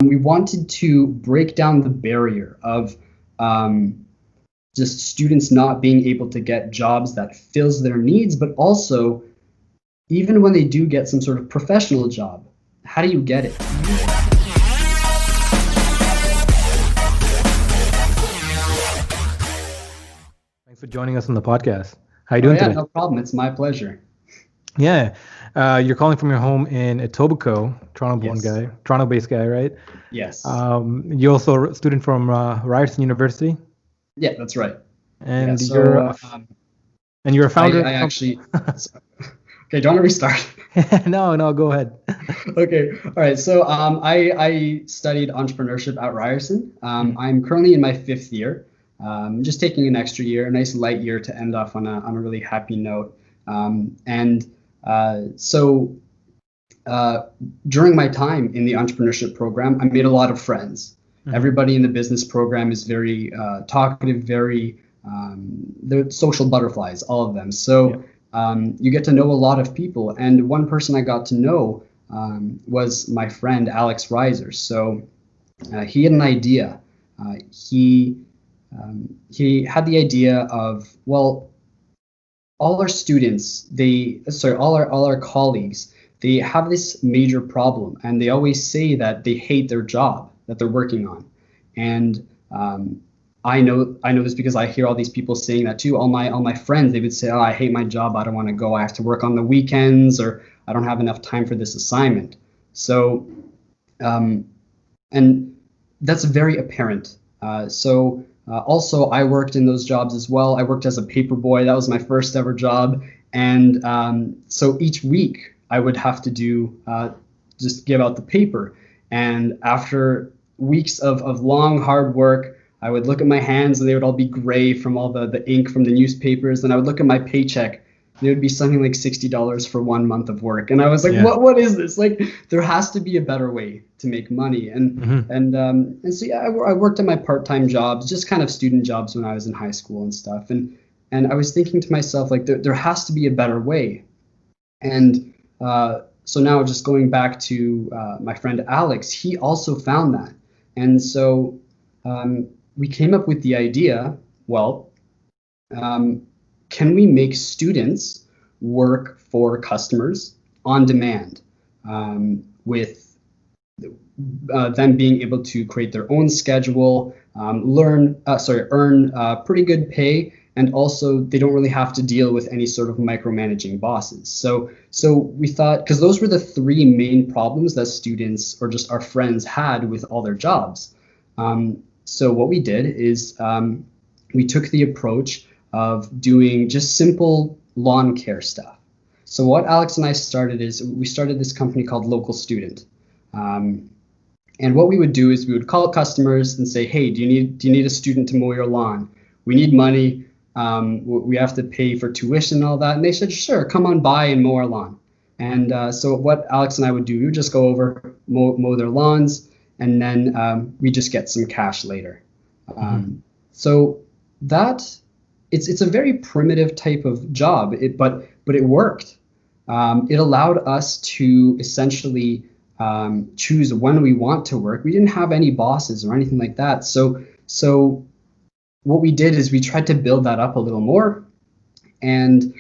we wanted to break down the barrier of just students not being able to get jobs that fills their needs, but also even when they do get some sort of professional job, how do you get it? Thanks for joining us on the podcast. How are you doing today? No problem. It's my pleasure. Yeah. You're calling from your home in Etobicoke, Toronto-based guy, right? Yes. You're also a student from Ryerson University? Yeah, that's right. And you're a founder. I actually. Okay, do you want to restart? No, go ahead. Okay, all right. So I studied entrepreneurship at Ryerson. I'm currently in my 5th year. Just taking an extra year, a nice light year to end off on a really happy note. So during my time in the entrepreneurship program, I made a lot of friends. Everybody in the business program is very talkative, they're social butterflies, all of them. So you get to know a lot of people. And one person I got to know was my friend, Alex Reiser. So he had an idea. He had the idea of, well, all our students, all our colleagues, they have this major problem, and they always say that they hate their job that they're working on. And I know this because I hear all these people saying that too. All my friends, they would say, "Oh, I hate my job. I don't want to go. I have to work on the weekends, or I don't have enough time for this assignment." So, and that's very apparent. Also, I worked in those jobs as well. I worked as a paper boy. That was my first ever job. And so each week I would have to do just give out the paper. And after weeks of long, hard work, I would look at my hands and they would all be gray from all the ink from the newspapers. And I would look at my paycheck. It would be something like $60 for 1 month of work. And I was like, what is this? Like, there has to be a better way to make money. And so I worked at my part-time jobs, just kind of student jobs when I was in high school and stuff. And I was thinking to myself, like, there has to be a better way. And so now just going back to my friend Alex, he also found that. And so we came up with the idea, well, can we make students work for customers on demand with them being able to create their own schedule, earn pretty good pay, and also they don't really have to deal with any sort of micromanaging bosses. So we thought, because those were the 3 main problems that students or just our friends had with all their jobs. So what we did is we took the approach of doing just simple lawn care stuff. So what Alex and I started is we started this company called LocalStudent. And what we would do is we would call customers and say, hey, do you need a student to mow your lawn? We need money. We have to pay for tuition and all that. And they said, sure, come on by and mow our lawn. And so what Alex and I would do, we would just go over, mow their lawns, and then we just get some cash later. So that it's a very primitive type of job, but it worked. It allowed us to essentially choose when we want to work. We didn't have any bosses or anything like that. So what we did is we tried to build that up a little more, and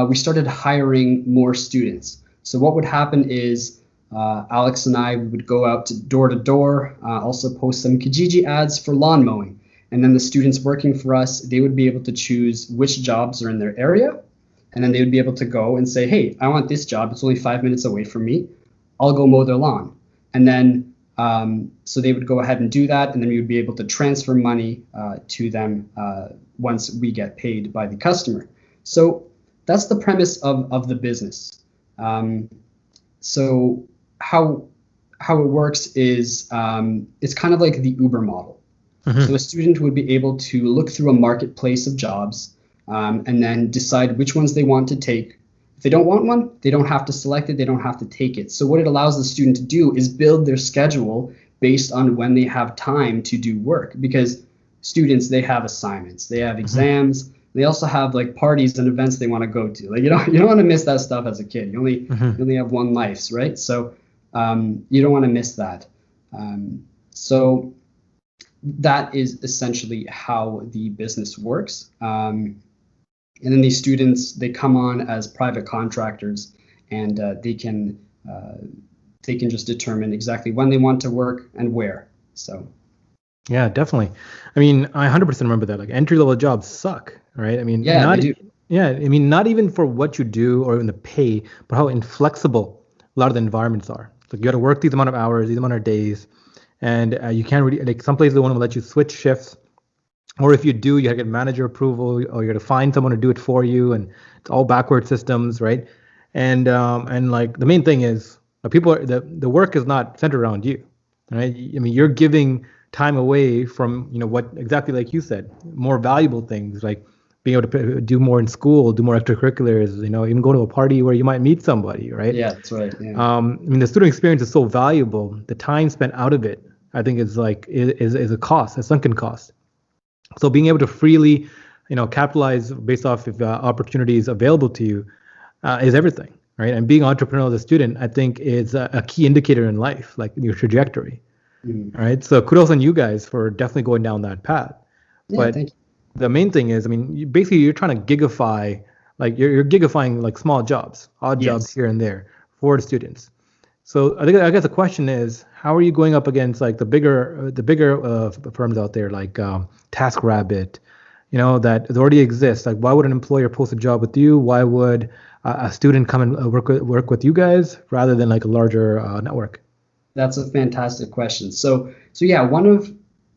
we started hiring more students. So what would happen is Alex and I would go out to door, also post some Kijiji ads for lawn mowing. And then the students working for us, they would be able to choose which jobs are in their area. And then they would be able to go and say, hey, I want this job. It's only 5 minutes away from me. I'll go mow their lawn. And then so they would go ahead and do that. And then we would be able to transfer money to them once we get paid by the customer. So that's the premise of the business. So how it works is it's kind of like the Uber model. So a student would be able to look through a marketplace of jobs and then decide which ones they want to take. If they don't want one, they don't have to select it, they don't have to take it. So what it allows the student to do is build their schedule based on when they have time to do work, because students, they have assignments, they have exams, they also have like parties and events they want to go to. Like you don't want to miss that stuff as a kid. You only have one life, right? So you don't want to miss that. So that is essentially how the business works. And then these students, they come on as private contractors, and they can just determine exactly when they want to work and where. So Yeah, definitely. I mean, I 100% remember that. Like entry level jobs suck, right? I mean, yeah, they do. yeah, I mean, not even for what you do or even the pay, but how inflexible a lot of the environments are. Like you got to work these amount of hours, these amount of days, and you can't really, like some places won't let you switch shifts. Or if you do, you got to get manager approval, or you got to find someone to do it for you, and it's all backward systems, right? And like the main thing is the work is not centered around you, right? I mean, you're giving time away from what exactly like you said, more valuable things like being able to do more in school, do more extracurriculars, even go to a party where you might meet somebody, right? Yeah, that's right. Yeah. I mean, the student experience is so valuable. The time spent out of it, I think, is like is a cost, a sunken cost. So being able to freely, capitalize based off of opportunities available to you is everything, right? And being entrepreneurial as a student, I think, is a key indicator in life, like your trajectory, right? So kudos on you guys for definitely going down that path. Yeah, But thank you. the main thing is, I mean, basically you're trying to gigify, like you're gigifying like small jobs, odd jobs Yes. here and there for the students. So I guess the question is, how are you going up against like the bigger firms out there like TaskRabbit, that already exist? Like, why would an employer post a job with you? Why would a student come and work with you guys rather than like a larger network? That's a fantastic question. So yeah,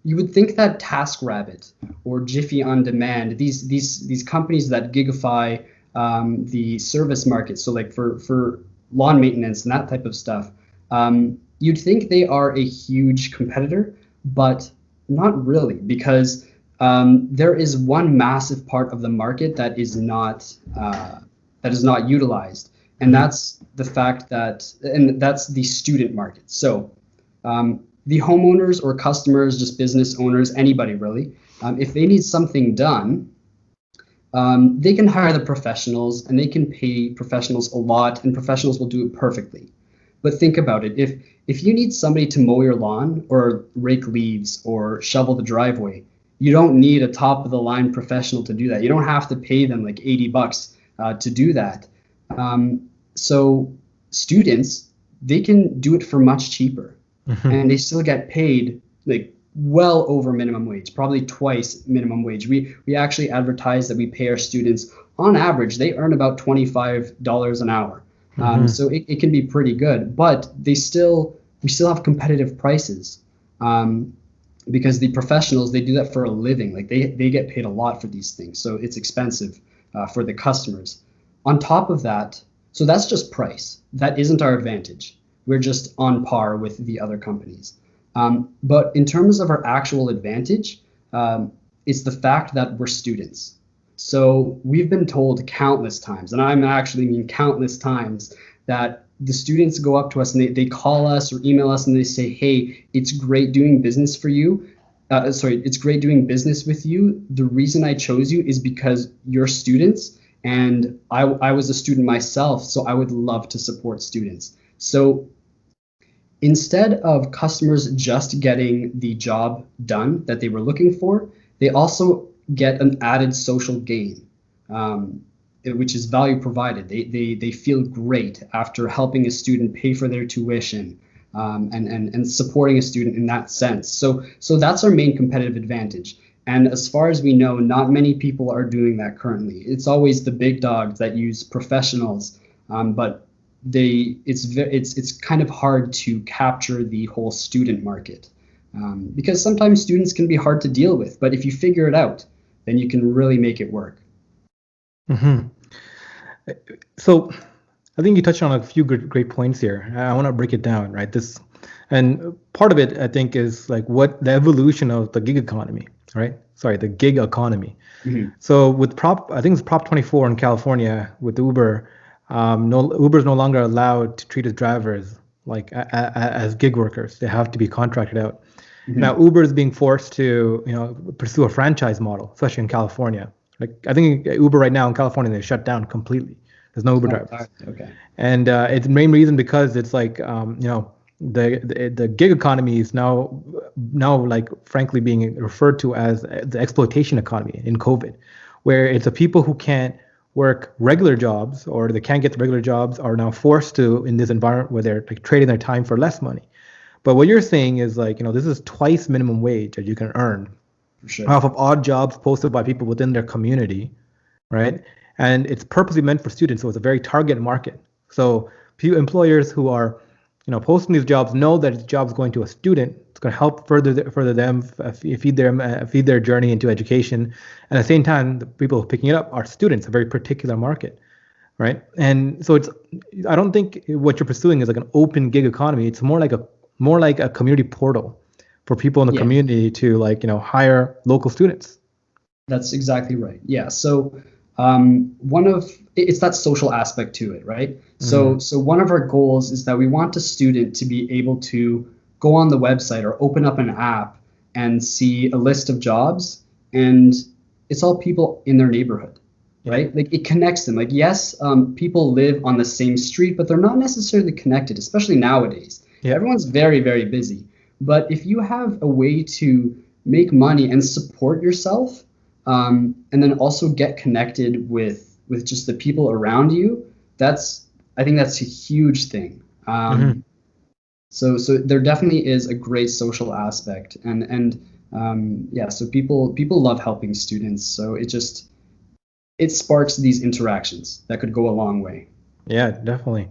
you would think that TaskRabbit or Jiffy on Demand, these companies that gigify the service market, so like for lawn maintenance and that type of stuff, you'd think they are a huge competitor, but not really, because there is one massive part of the market that is not utilized, and that's the fact and that's the student market. So the homeowners or customers, just business owners, anybody really, if they need something done, they can hire the professionals and they can pay professionals a lot, and professionals will do it perfectly. But think about it. If you need somebody to mow your lawn or rake leaves or shovel the driveway, you don't need a top of the line professional to do that. You don't have to pay them like $80 to do that. So students, they can do it for much cheaper, and they still get paid like well over minimum wage, probably twice minimum wage. We actually advertise that we pay our students, on average, they earn about $25 an hour. So it can be pretty good, but we still have competitive prices, because the professionals, they do that for a living. Like they get paid a lot for these things, so it's expensive for the customers. On top of that, so that's just price. That isn't our advantage. We're just on par with the other companies. But in terms of our actual advantage, it's the fact that we're students. So we've been told countless times, and I actually mean countless times, that the students go up to us and they call us or email us and they say, hey, it's great doing business for you. It's great doing business with you. The reason I chose you is because you're students, and I was a student myself, so I would love to support students. So instead of customers just getting the job done that they were looking for, they also get an added social gain, which is value provided. They feel great after helping a student pay for their tuition, and supporting a student in that sense. So that's our main competitive advantage. And as far as we know, not many people are doing that currently. It's always the big dogs that use professionals, but it's kind of hard to capture the whole student market, because sometimes students can be hard to deal with. But if you figure it out, then you can really make it work. So I think you touched on a few great points here. I want to break it down, right? And part of it, I think, is like what the evolution of the gig economy, right? Sorry, the gig economy. So with I think it's Prop 24 in California with Uber, Uber's no longer allowed to treat its drivers like as gig workers. They have to be contracted out. Now Uber is being forced to pursue a franchise model, especially in California. Like I think Uber right now in California, they shut down completely. There's no Uber drivers. Okay. And it's the main reason because it's like the gig economy is now now like frankly being referred to as the exploitation economy in COVID, where it's the people who can't work regular jobs or they can't get the regular jobs are now forced to in this environment where they're like trading their time for less money. But what you're saying is like, this is twice minimum wage that you can earn For sure. off of odd jobs posted by people within their community, right? And it's purposely meant for students, so it's a very target market. So few employers who are, posting these jobs know that the job's going to a student. It's going to help further them, feed their journey into education. And at the same time, the people picking it up are students, a very particular market, right? And so I don't think what you're pursuing is like an open gig economy. It's more like a community portal for people in the community to hire local students. That's exactly right. Yeah. So it's that social aspect to it, right? So one of our goals is that we want a student to be able to go on the website or open up an app and see a list of jobs, and it's all people in their neighborhood, right? Like it connects them. Like, yes, people live on the same street, but they're not necessarily connected, especially nowadays. Everyone's very, very busy. But if you have a way to make money and support yourself, and then also get connected with just the people around you, I think that's a huge thing. So there definitely is a great social aspect, and so people love helping students. So it sparks these interactions that could go a long way. Yeah, definitely.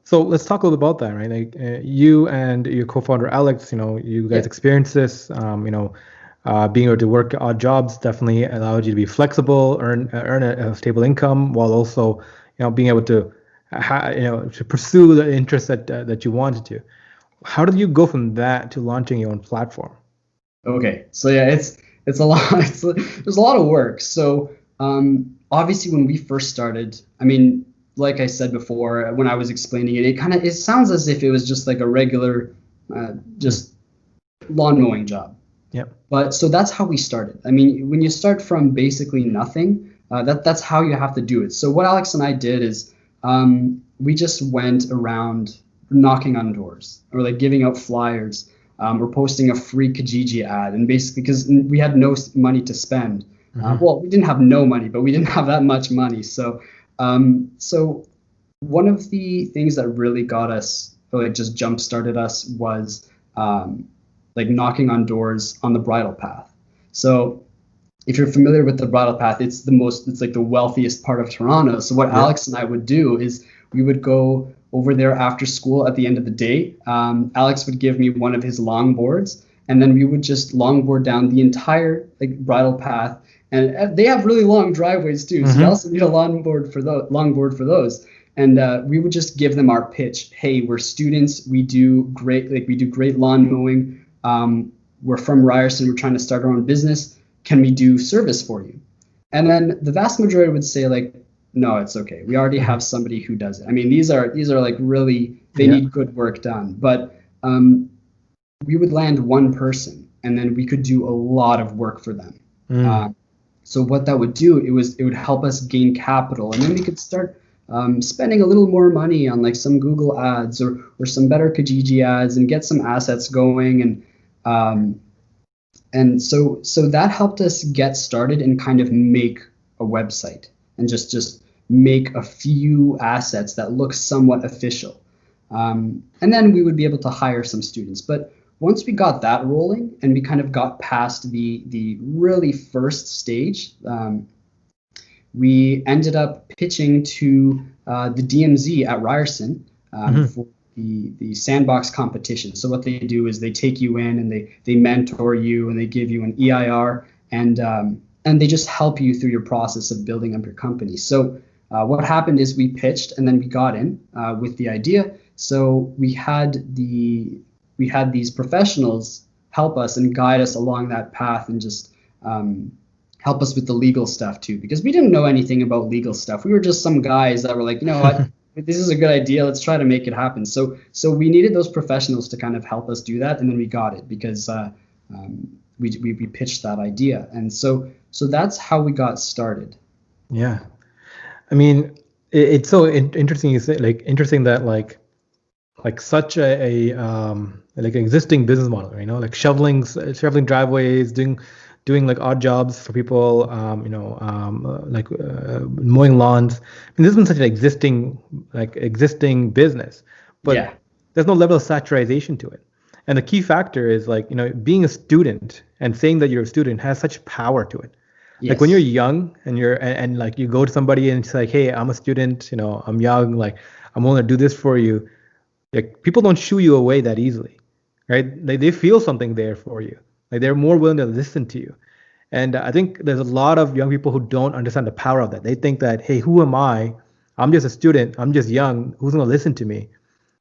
So let's talk a little about that, right? Like you and your co-founder Alex, you guys experienced this. Being able to work odd jobs definitely allowed you to be flexible, earn a stable income, while also being able to to pursue the interests that you wanted to. How did you go from that to launching your own platform? Okay, so it's a lot. There's a lot of work. So obviously when we first started, I mean, like I said before, when I was explaining it, it sounds as if it was just like a regular just lawn mowing job. But so that's how we started. I mean, when you start from basically nothing, that's how you have to do it. So what Alex and I did is we just went around knocking on doors or like giving out flyers or posting a free Kijiji ad. And basically, because we had no money to spend. Well, we didn't have no money, but we didn't have that much money. So one of the things that really got us, or like just jump started us, was like knocking on doors on the bridle path. So if you're familiar with the bridle path, it's like the wealthiest part of Toronto. So what Alex and I would do is we would go over there after school at the end of the day. Alex would give me one of his longboards, and then we would just longboard down the entire like bridle path. And they have really long driveways too. So you also need a longboard for those. And we would just give them our pitch. Hey, we're students. We do great lawn mowing. We're from Ryerson. We're trying to start our own business. Can we do service for you? And then the vast majority would say like, no, it's okay. We already have somebody who does it. I mean, these are like really, they need good work done. But we would land one person, and then we could do a lot of work for them. So what that would do, it would help us gain capital, and then we could start spending a little more money on like some Google ads or some better Kijiji ads and get some assets going. And so that helped us get started and kind of make a website and just make a few assets that look somewhat official. And then we would be able to hire some students. But once we got that rolling and we kind of got past the really first stage, we ended up pitching to the DMZ at Ryerson for the sandbox competition. So what they do is they take you in and they mentor you and they give you an EIR and they just help you through your process of building up your company. So what happened is we pitched and then we got in with the idea. So we had these professionals help us and guide us along that path and just help us with the legal stuff too, because we didn't know anything about legal stuff. We were just some guys that were like, you know what, this is a good idea. Let's try to make it happen. So we needed those professionals to kind of help us do that, and then we got it because we pitched that idea, and so that's how we got started. Yeah, I mean, it's so interesting. You say interesting that like such a like an existing business model, like shoveling driveways, doing like odd jobs for people, like mowing lawns. I mean, this has been such an existing business, but Yeah. there's no level of saturation to it. And the key factor is like, being a student and saying that you're a student has such power to it. Like when you're Yes. young and and like you go to somebody and it's like, hey, I'm a student, I'm young, like I'm willing to do this for you. Like people don't shoo you away that easily, right? They feel something there for you. Like they're more willing to listen to you. And I think there's a lot of young people who don't understand the power of that. They think that, hey, who am I? I'm just a student. I'm just young. Who's going to listen to me?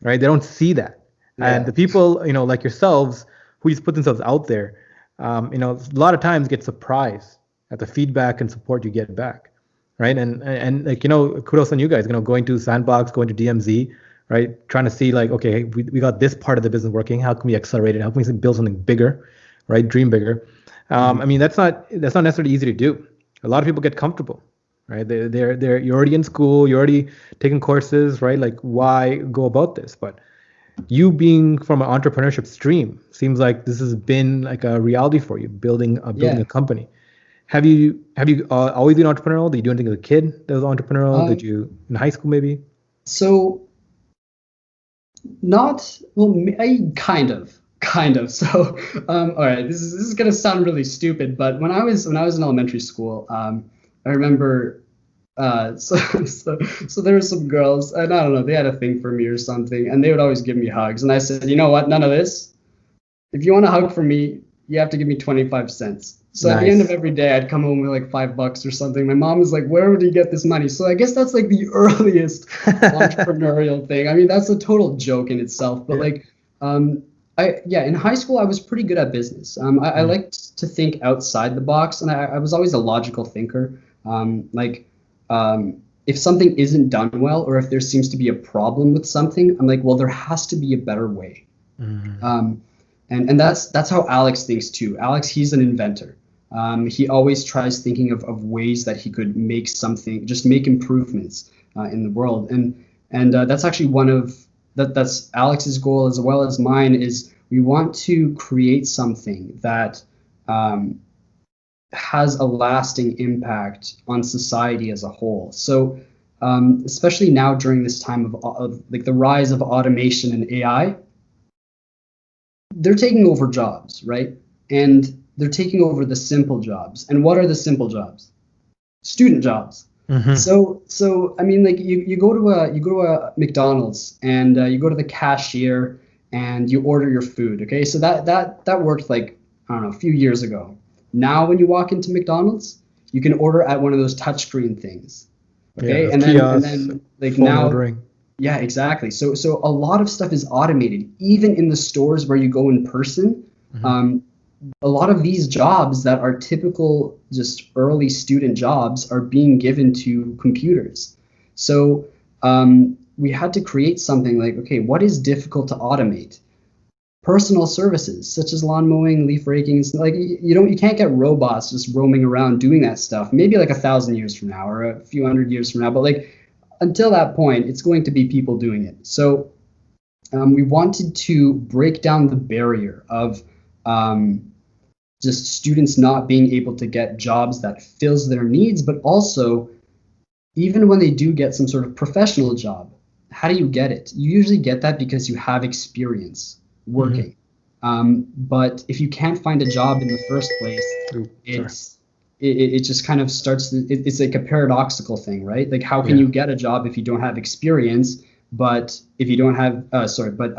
Right? They don't see that. And Yeah. the people, like yourselves, who just put themselves out there, a lot of times get surprised at the feedback and support you get back, right? And like, kudos on you guys, going to Sandbox, going to DMZ, right? Trying to see like, okay, we got this part of the business working. How can we accelerate it? How can we build something bigger, right? Dream bigger. I mean, that's not necessarily easy to do. A lot of people get comfortable, right? You're already in school, you're already taking courses, right? Like, why go about this? But you being from an entrepreneurship stream seems like this has been like a reality for you, building a Yeah. company. Have you always been entrepreneurial? Did you do anything as a kid that was entrepreneurial? Did Um, you in high school maybe? so not well, kind of. So, all right, this is gonna sound really stupid, but when I was in elementary school, I remember, so there were some girls, and I don't know, they had a thing for me or something, and they would always give me hugs, and I said, you know what, none of this. If you want a hug from me, you have to give me 25 cents. So at the end of Nice. every day, I'd come home with like $5 or something. My mom was like, "Where would you get this money?" So I guess that's like the earliest entrepreneurial thing. I mean, that's a total joke in itself. But Yeah. like, yeah, in high school, I was pretty good at business. I Mm. liked to think outside the box, and I was always a logical thinker. Like, if something isn't done well, or if there seems to be a problem with something, I'm like, well, there has to be a better way. Mm. Um, and that's how Alex thinks too. Alex, he's an inventor. He always tries thinking of ways that he could make something, just make improvements in the world. And that's actually that's Alex's goal as well as mine. Is we want to create something that um, has a lasting impact on society as a whole. So especially now during this time of like the rise of automation and AI, they're taking over jobs, right? And they're taking over the simple jobs. And what are the simple jobs? Student jobs. Mm-hmm. So I mean, like you go to a McDonald's and you go to the cashier and you order your food. Okay, so that worked like I don't know a few years ago. Now when you walk into McDonald's, you can order at one of those touchscreen things. Yeah, Okay, those and kiosks, then like phone now ordering. yeah, exactly. So a lot of stuff is automated, even in the stores where you go in person. Mm-hmm. Um, a lot of these jobs that are typical, just early student jobs, are being given to computers. So we had to create something like, okay, what is difficult to automate? Personal services such as lawn mowing, leaf raking. Like you can't get robots just roaming around doing that stuff. Maybe like 1,000 years from now or a few hundred years from now, but like until that point, it's going to be people doing it. So we wanted to break down the barrier of um, just students not being able to get jobs that fills their needs, but also even when they do get some sort of professional job, how do you get it? You usually get that because you have experience Mm-hmm. working. But if you can't find a job in the first place, Ooh, sorry. it just kind of starts. It's like a paradoxical thing, right? Like how can Yeah. you get a job if you don't have experience? But if you don't have, sorry, but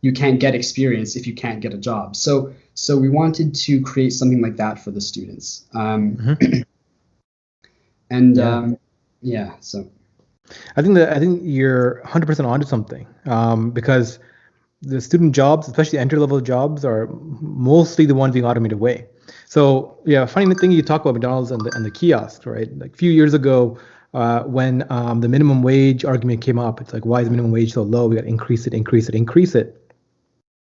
you can't get experience if you can't get a job. So we wanted to create something like that for the students. Mm-hmm. And Yeah. yeah, so I think you're 100% onto something. Because the student jobs, especially entry-level jobs, are mostly the ones being automated away. So yeah, funny thing you talk about McDonald's and the kiosk, right? Like a few years ago, when the minimum wage argument came up, it's like, why is minimum wage so low? We got to increase it, increase it, increase it,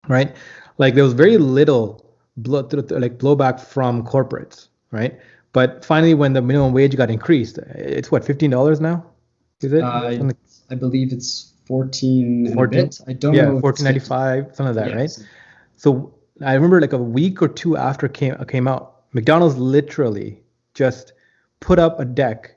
right? Like there was very little blowback from corporates, right? But finally, when the minimum wage got increased, it's what, $15 now? Is it? I believe it's 14 and a 14, bit. I don't yeah, know if it's 14.95, something like that, right? yes. So I remember like a week or two after it came out, McDonald's literally just put up a deck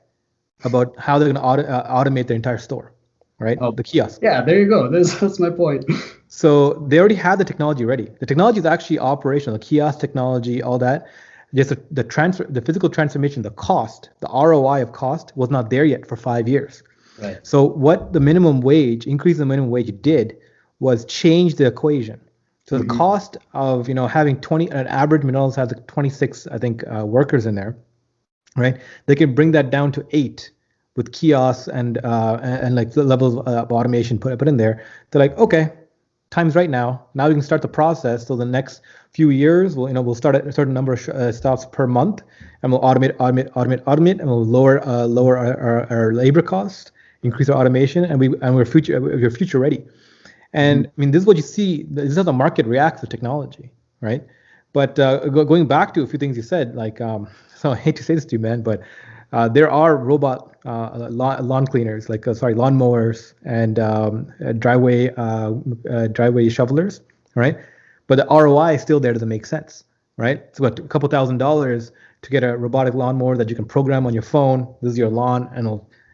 about how they're going to automate their entire store, right? Oh, The kiosk. yeah, there you go. That's my point. So they already had the technology ready. The technology is actually operational, the kiosk technology, all that. Just the physical transformation, the cost, the ROI of cost was not there yet for 5 years. Right. So what the increase in the minimum wage did was change the equation. So the cost of having an average McDonald's has like 26, I think, workers in there, right? They can bring that down to 8 with kiosks and like the levels of automation put in there. They're like, okay, time's right now. Now we can start the process. So the next few years, we'll start at a certain number of stops per month, and we'll automate, and we'll lower our labor cost, increase our automation, and we're future ready. And I mean, this is what you see. This is how the market reacts to technology, right? But going back to a few things you said, like, so I hate to say this to you, man, but there are robot lawn cleaners, like lawn mowers and driveway shovelers, right? But the ROI still there doesn't make sense, right? It's about a couple $1,000s to get a robotic lawnmower that you can program on your phone. This is your lawn, and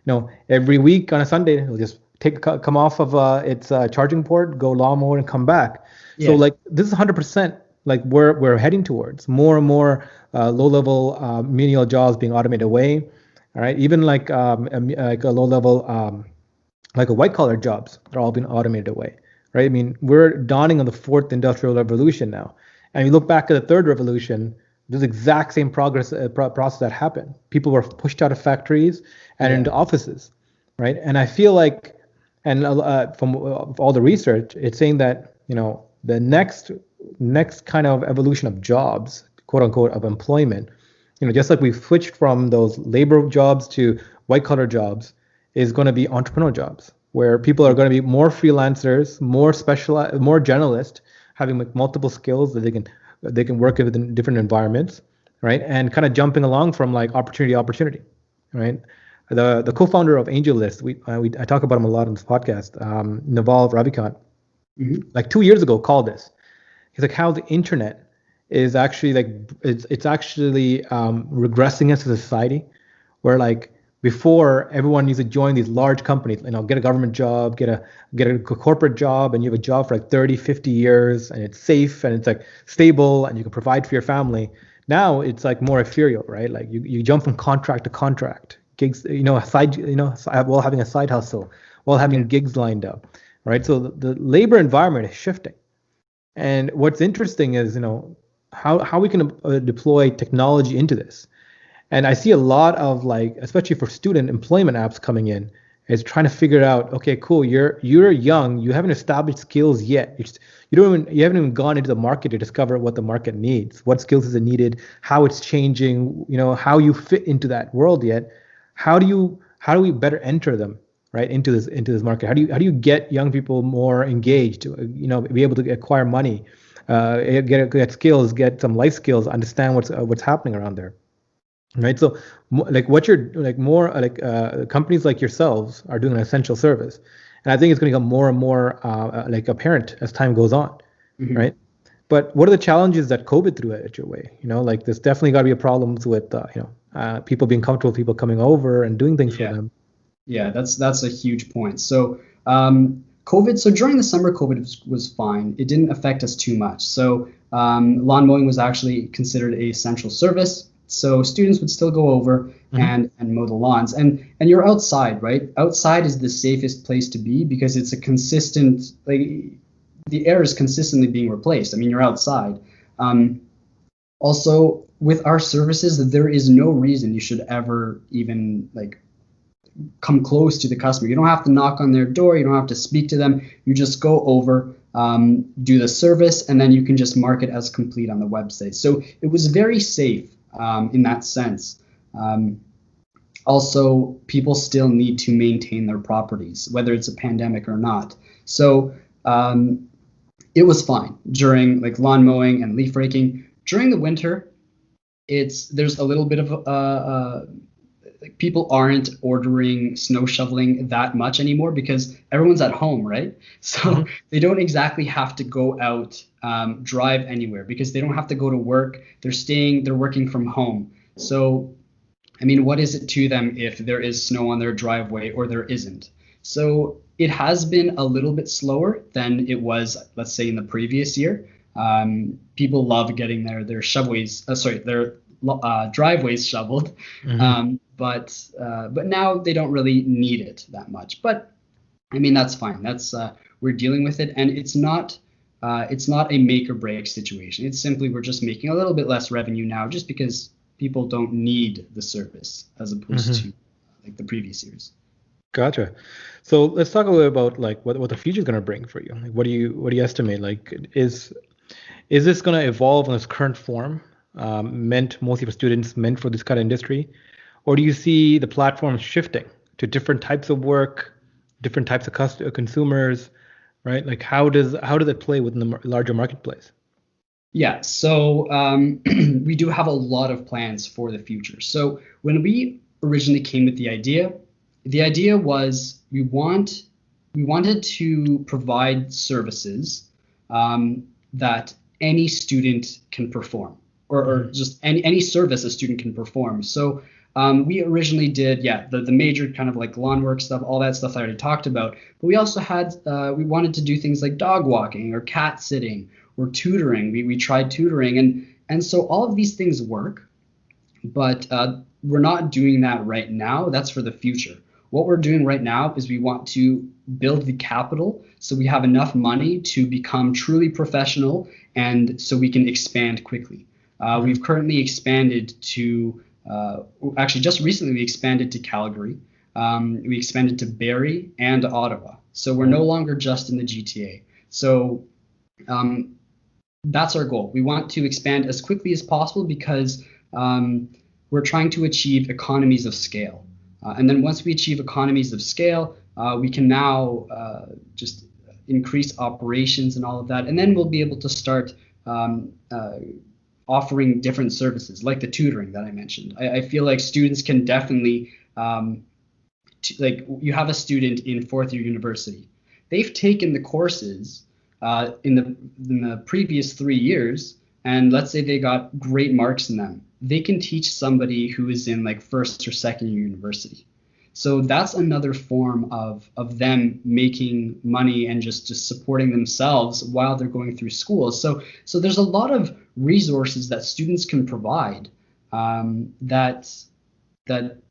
it'll, every week on a Sunday, it'll just come off of its charging port, go lawnmower, and come back. So like this is 100% like we're heading towards more and more low-level menial jobs being automated away. All right, even like a low-level like a white-collar jobs, they're all being automated away. Right? I mean, we're dawning on the fourth industrial revolution now, and you look back at the third revolution. This exact same process that happened. People were pushed out of factories and into offices, right? And I feel like, and from all the research, it's saying that the next kind of evolution of jobs, quote unquote, of employment, just like we switched from those labor jobs to white collar jobs, is going to be entrepreneur jobs, where people are going to be more freelancers, more specialized, more generalist, having like multiple skills that they can work within different environments, right? And kind of jumping along from like opportunity to opportunity, right? The co-founder of AngelList, I talk about him a lot on this podcast, Naval Ravikant, like 2 years ago called this. He's like, how the internet is actually like it's actually regressing us as a society, where like before everyone needs to join these large companies, get a government job, get a corporate job, and you have a job for like 30, 50 years, and it's safe and it's like stable and you can provide for your family. Now it's like more ethereal, right? Like you jump from contract to contract, gigs, while having a side hustle, while having gigs lined up, right? So the labor environment is shifting. And what's interesting is, how we can deploy technology into this. And I see a lot of like, especially for student employment apps coming in, is trying to figure out, okay, cool, you're young, you haven't established skills yet. You haven't even gone into the market to discover what the market needs, what skills is it needed, how it's changing, how you fit into that world yet. How do we better enter them, right, into this market? How do you get young people more engaged, be able to acquire money, get skills, get some life skills, understand what's happening around there, right? So like what you're like more like companies like yourselves are doing an essential service, and I think it's going to become more and more like apparent as time goes on, right? But what are the challenges that COVID threw at your way? Like there's definitely got to be problems with people being comfortable, people coming over and doing things for them. Yeah, that's a huge point. So COVID, so during the summer, COVID was fine. It didn't affect us too much. So lawn mowing was actually considered a essential service. So students would still go over and mow the lawns. And you're outside, right? Outside is the safest place to be because it's a consistent, like the air is consistently being replaced. I mean, you're outside. Also, with our services, there is no reason you should ever even like come close to the customer. You don't have to knock on their door. You don't have to speak to them. You just go over, do the service, and then you can just mark it as complete on the website. So it was very safe in that sense. Also, people still need to maintain their properties, whether it's a pandemic or not. So it was fine during like lawn mowing and leaf raking. During the winter, there's a little bit of like people aren't ordering snow shoveling that much anymore because everyone's at home, right? So they don't exactly have to go out, drive anywhere because they don't have to go to work. They're working from home. So, I mean, what is it to them if there is snow on their driveway or there isn't? So it has been a little bit slower than it was, let's say, in the previous year. People love getting their driveways shoveled, but now they don't really need it that much. But I mean, that's fine. That's we're dealing with it, and it's not a make or break situation. It's simply we're just making a little bit less revenue now, just because people don't need the service as opposed to like the previous years. Gotcha. So let's talk a little about like what the future is going to bring for you. Like, what do you estimate? Like, is this going to evolve in its current form, meant mostly for students, meant for this kind of industry, or do you see the platform shifting to different types of work, different types of consumers, right? Like, how does it play within the larger marketplace? Yeah, so we do have a lot of plans for the future. So when we originally came with the idea was we wanted to provide services that any student can perform, or just any service a student can perform. So we originally did, the major kind of like lawn work stuff, all that stuff I already talked about. But we also had, we wanted to do things like dog walking or cat sitting or tutoring. We tried tutoring, and so all of these things work, but we're not doing that right now. That's for the future. What we're doing right now is we want to build the capital so we have enough money to become truly professional and so we can expand quickly. We've currently expanded to, actually just recently we expanded to Calgary. We expanded to Barrie and Ottawa. So we're no longer just in the GTA. So that's our goal. We want to expand as quickly as possible because we're trying to achieve economies of scale. And then once we achieve economies of scale, we can now just increase operations and all of that. And then we'll be able to start offering different services like the tutoring that I mentioned. I feel like students can definitely, like you have a student in fourth year university. They've taken the courses in the previous 3 years, and let's say they got great marks in them. They can teach somebody who is in like first or second year university. So that's another form of them making money and just supporting themselves while they're going through school. So there's a lot of resources that students can provide that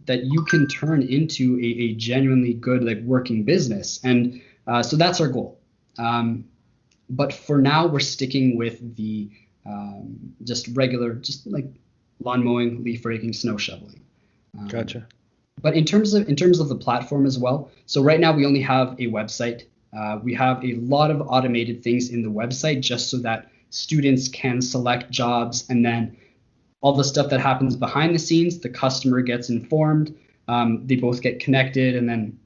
you can turn into a genuinely good like working business. And so that's our goal. But for now, we're sticking with the just like lawn mowing, leaf raking, snow shoveling. Gotcha. But in terms of the platform as well, so right now we only have a website. We have a lot of automated things in the website just so that students can select jobs, and then all the stuff that happens behind the scenes, the customer gets informed, they both get connected, and then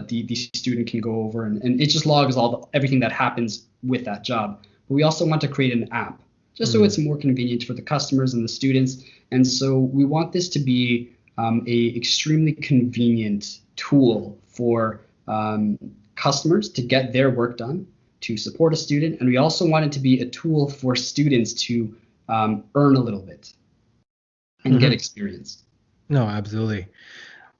the student can go over and it just logs everything that happens with that job. But we also want to create an app just so it's more convenient for the customers and the students. And so we want this to be a extremely convenient tool for customers to get their work done, to support a student. And we also want it to be a tool for students to earn a little bit and get experience. No, absolutely.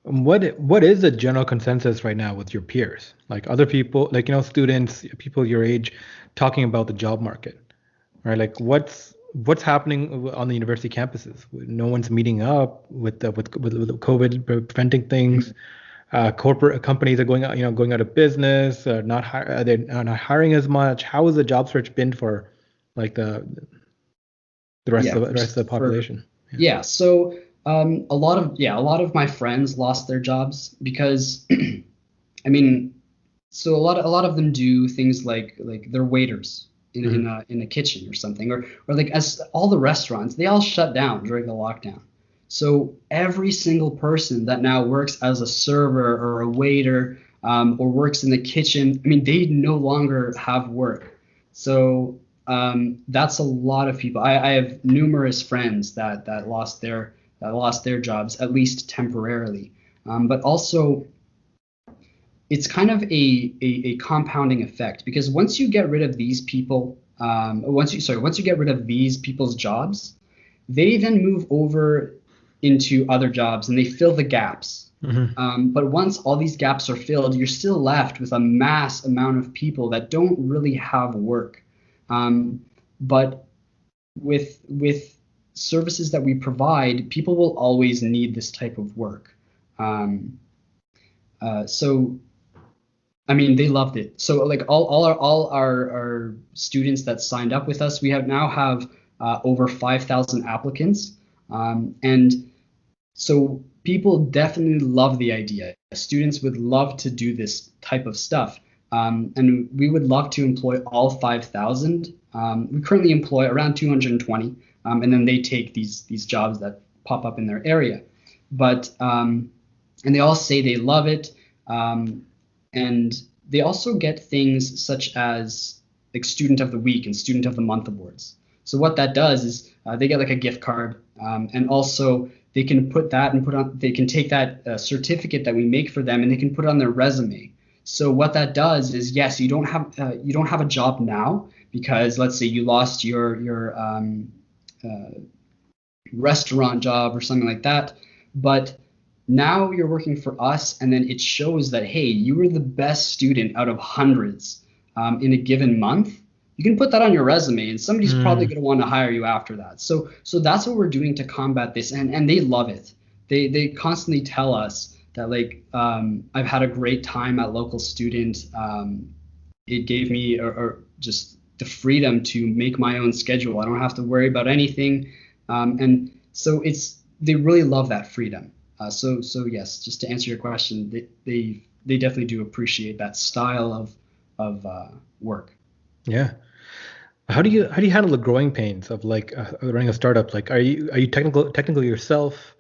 What is the general consensus right now with your peers? Like other people, like, students, people your age, talking about the job market, right? Like what's happening on the university campuses? No one's meeting up with COVID preventing things. Corporate companies are going out of business. They're not hiring as much. How has the job search been for like the rest of the population? So a lot of my friends lost their jobs because I mean, so a lot of them do things like they're waiters in a kitchen or something, or like as all the restaurants, they all shut down during the lockdown. So every single person that now works as a server or a waiter or works in the kitchen, I mean, they no longer have work. So that's a lot of people. I have numerous friends that lost their that lost their jobs, at least temporarily. But also, it's kind of a compounding effect, because once you get rid of these people, once you get rid of these people's jobs, they then move over into other jobs and they fill the gaps. But once all these gaps are filled, you're still left with a mass amount of people that don't really have work. But with services that we provide, people will always need this type of work. So I mean, they loved it. So like all our students that signed up with us, we now have over 5,000 applicants, and so people definitely love the idea. Students would love to do this type of stuff, and we would love to employ all 5,000. We currently employ around 220, and then they take these jobs that pop up in their area. But and they all say they love it. And they also get things such as like Student of the Week and Student of the Month awards. So what that does is they get like a gift card, and also they can put that and they can take that certificate that we make for them and they can put it on their resume. So what that does is, yes, you don't have a job now because let's say you lost your restaurant job or something like that, but now you're working for us, and then it shows that, hey, you were the best student out of hundreds in a given month. You can put that on your resume, and somebody's probably going to want to hire you after that. So that's what we're doing to combat this, and they love it. They constantly tell us that, like, I've had a great time at LocalStudent. It gave me or just the freedom to make my own schedule. I don't have to worry about anything, and so they really love that freedom. So yes, just to answer your question, they definitely do appreciate that style of work. Yeah. How do you handle the growing pains of like running a startup? Like, are you technical yourself?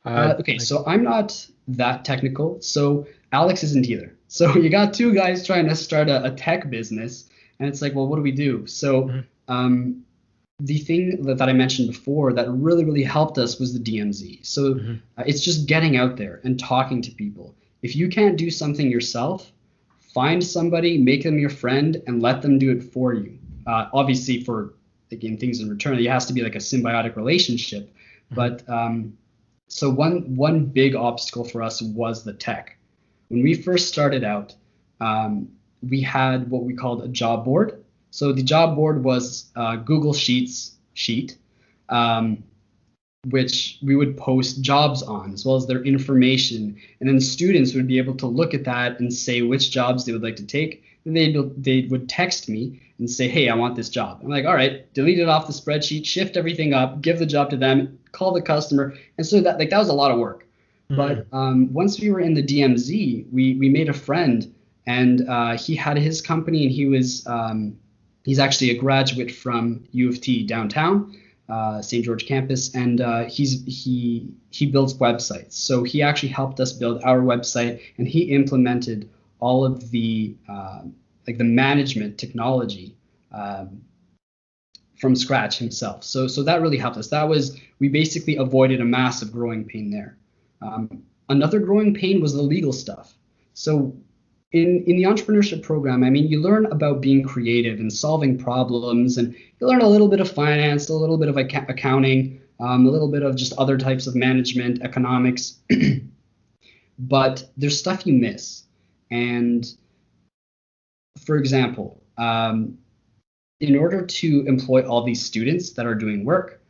Okay, so I'm not that technical. So Alex isn't either. So you got two guys trying to start a tech business, and it's like, well, what do we do? So the thing that I mentioned before that really, really helped us was the DMZ. So it's just getting out there and talking to people. If you can't do something yourself, find somebody, make them your friend, and let them do it for you. Obviously, for again things in return, it has to be like a symbiotic relationship. But so one big obstacle for us was the tech. When we first started out, we had what we called a job board. So the job board was Google Sheets sheet, which we would post jobs on, as well as their information. And then students would be able to look at that and say which jobs they would like to take. And they would text me and say, hey, I want this job. I'm like, all right, delete it off the spreadsheet, shift everything up, give the job to them, call the customer. And so that was a lot of work. But once we were in the DMZ, we made a friend, and he had his company, and he was he's actually a graduate from U of T downtown, St. George campus, and he builds websites. So he actually helped us build our website, and he implemented all of the like the management technology from scratch himself. So that really helped us. We basically avoided a massive growing pain there. Another growing pain was the legal stuff. So in the entrepreneurship program, I mean, you learn about being creative and solving problems, and you learn a little bit of finance, a little bit of accounting, a little bit of just other types of management, economics. But there's stuff you miss. And for example, in order to employ all these students that are doing work,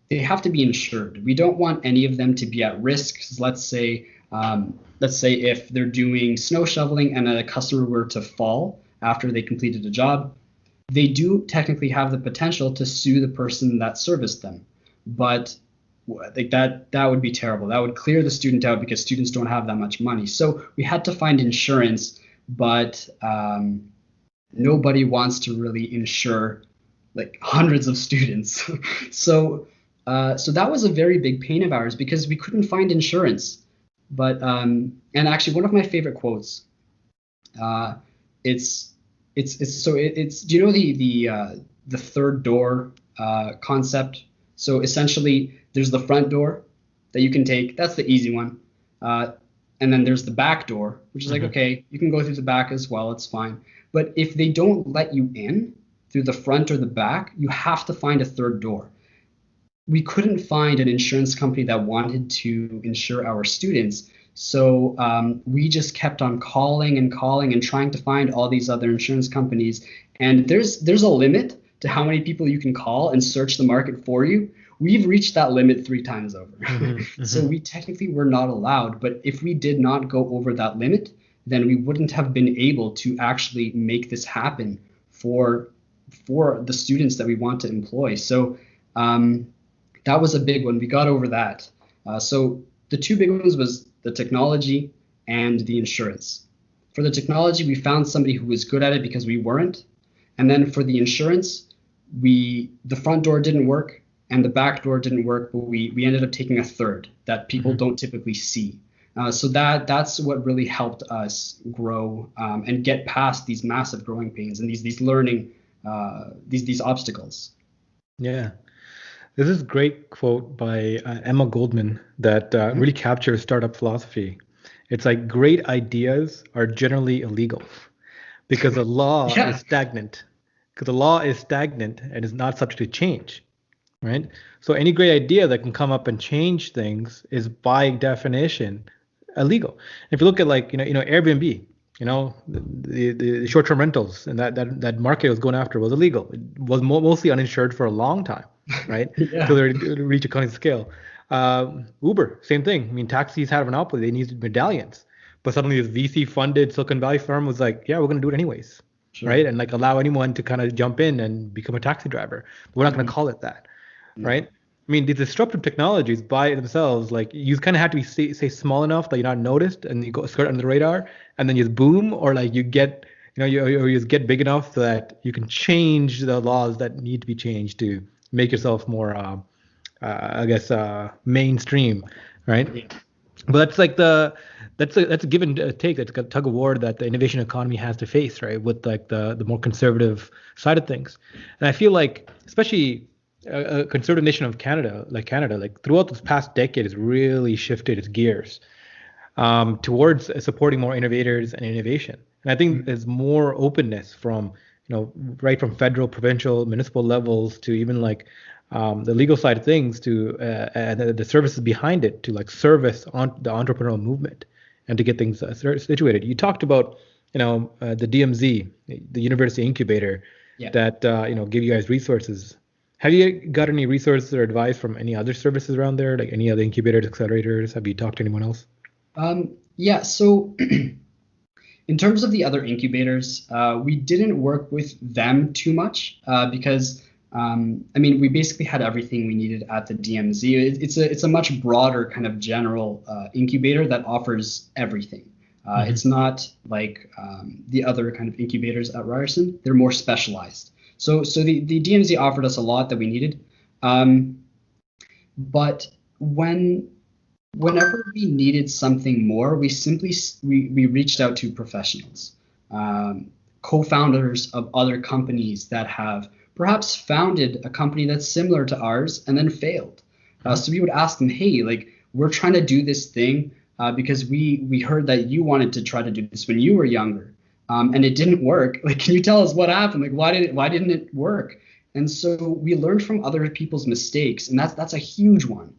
they have to be insured. We don't want any of them to be at risk. Let's say if they're doing snow shoveling and a customer were to fall after they completed a job, they do technically have the potential to sue the person that serviced them. But like that would be terrible. That would clear the student out because students don't have that much money. So we had to find insurance, but nobody wants to really insure like hundreds of students. So that was a very big pain of ours because we couldn't find insurance. But and actually one of my favorite quotes, it's do you know the third door concept? So essentially there's the front door, that you can take. That's the easy one. And then there's the back door, which is like, okay, you can go through the back as well. It's fine. But if they don't let you in through the front or the back, you have to find a third door. We couldn't find an insurance company that wanted to insure our students. So we just kept on calling and trying to find all these other insurance companies. And there's a limit to how many people you can call and search the market for you. We've reached that limit 3 times over. So we technically were not allowed. But if we did not go over that limit, then we wouldn't have been able to actually make this happen for the students that we want to employ. So that was a big one. We got over that. So the 2 big ones was the technology and the insurance. For the technology, we found somebody who was good at it because we weren't. And then for the insurance, the front door didn't work and the back door didn't work, but we ended up taking a third that people don't typically see. So that's what really helped us grow and get past these massive growing pains and these learning these obstacles. Yeah. This is a great quote by Emma Goldman that really captures startup philosophy. It's like, great ideas are generally illegal because the law is stagnant. Because the law is stagnant and is not subject to change, right? So any great idea that can come up and change things is by definition illegal. If you look at like Airbnb, the short-term rentals and that market was going after was illegal. It was mostly uninsured for a long time, right? Until they reach economies of scale. Uber, same thing. I mean, taxis had a monopoly. They needed medallions, but suddenly this VC-funded Silicon Valley firm was like, yeah, we're going to do it anyways, right? And like allow anyone to kind of jump in and become a taxi driver. But we're not going to call it that, right? I mean, these disruptive technologies by themselves, like you kind of have to be say small enough that you're not noticed and you go skirt under the radar, and then you boom, or like you get, you just get big enough that you can change the laws that need to be changed to make yourself more, mainstream, right? Yeah. But that's like that's a give and take. That's a tug of war that the innovation economy has to face, right? With like the more conservative side of things, and I feel like especially a conservative nation of Canada, like throughout this past decade, has really shifted its gears towards supporting more innovators and innovation. And I think there's more openness from, right from federal, provincial, municipal levels to even like the legal side of things to the services behind it to like service on the entrepreneurial movement and to get things situated. You talked about, the DMZ, the University Incubator, that give you guys resources. Have you got any resources or advice from any other services around there, like any other incubators, accelerators? Have you talked to anyone else? So in terms of the other incubators, we didn't work with them too much because, we basically had everything we needed at the DMZ. It's a much broader kind of general incubator that offers everything. It's not like the other kind of incubators at Ryerson. They're more specialized. So the DMZ offered us a lot that we needed, but whenever we needed something more, we simply we reached out to professionals, co-founders of other companies that have perhaps founded a company that's similar to ours and then failed. So we would ask them, hey, like we're trying to do this thing because we heard that you wanted to try to do this when you were younger. And it didn't work. Like, can you tell us what happened? Like, why didn't it work? And so we learned from other people's mistakes, and that's a huge one.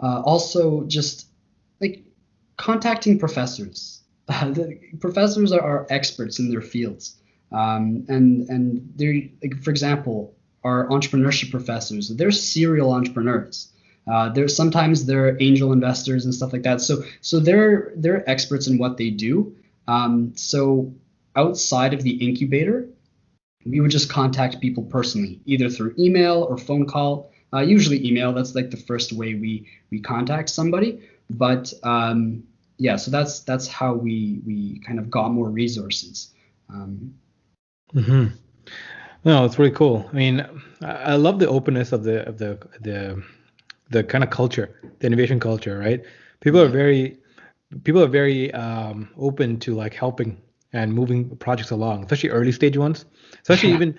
Also, just like contacting professors. The professors are experts in their fields, and they're like, for example, our entrepreneurship professors. They're serial entrepreneurs. Sometimes they're angel investors and stuff like that. So they're experts in what they do. So outside of the incubator, we would just contact people personally, either through email or phone call. Usually email. That's like the first way we contact somebody. But so that's how we kind of got more resources. No, it's really cool. I mean, I love the openness of the kind of culture, the innovation culture, right? People are very open to like helping and moving projects along, especially early stage ones. Especially